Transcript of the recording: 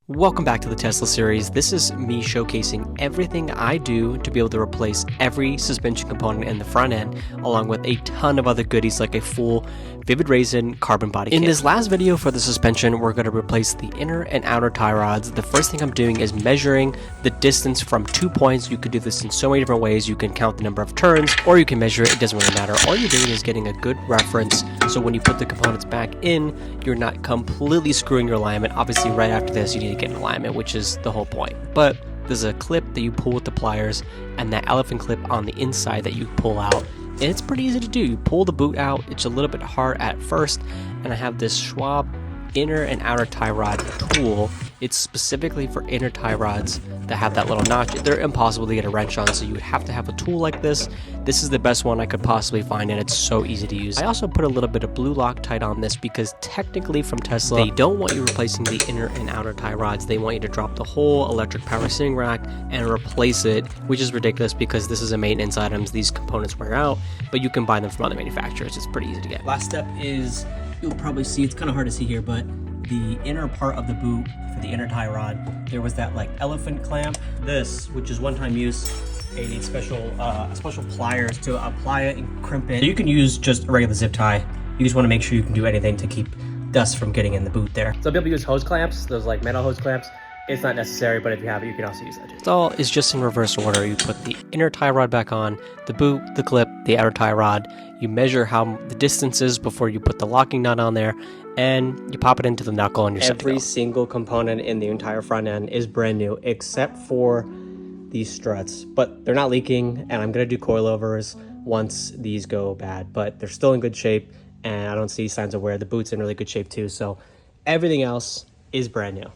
Welcome back to the Tesla series. This is me showcasing everything I do to be able to replace every suspension component in the front end, along with a ton of other goodies like a full Vivid Raisin carbon body kit. In this last video for the suspension, we're going to replace the inner and outer tie rods. The first thing I'm doing is measuring the distance from 2 points. You could do this in so many different ways. You can count the number of turns, or you can measure it. It doesn't really matter. All you're doing is getting a good reference, so when you put the components back in, you're not completely screwing your alignment. Obviously, right after this, you need to get an alignment, which is the whole point. But there's a clip that you pull with the pliers and that elephant clip on the inside that you pull out, and it's pretty easy to do. You pull the boot out. It's a little bit hard at first, and I have this Schwab inner and outer tie rod tool. It's specifically for inner tie rods that have that little notch. They're impossible to get a wrench on, so you would have to have a tool like this. This is the best one I could possibly find, and it's so easy to use. I also put a little bit of blue Loctite on this because technically from Tesla, they don't want you replacing the inner and outer tie rods. They want you to drop the whole electric power steering rack and replace it, which is ridiculous because this is a maintenance item. These components wear out, but you can buy them from other manufacturers. It's pretty easy to get. Last step is, you'll probably see, it's kind of hard to see here, but the inner part of the boot for the inner tie rod, there was that like elephant clamp. This, which is one-time use, it needs special pliers to apply it and crimp it. So you can use just a regular zip tie. You just want to make sure you can do anything to keep dust from getting in the boot there. Some people use hose clamps, those like metal hose clamps. It's not necessary, but if you have it, you can also use that too. Install is just in reverse order. You put the inner tie rod back on, the boot, the clip, the outer tie rod. You measure how the distance is before you put the locking nut on there, and you pop it into the knuckle and you're set to go. Every single component in the entire front end is brand new except for these struts, but they're not leaking, and I'm gonna do coilovers once these go bad, but they're still in good shape, and I don't see signs of wear. The boot's in really good shape too, so everything else is brand new.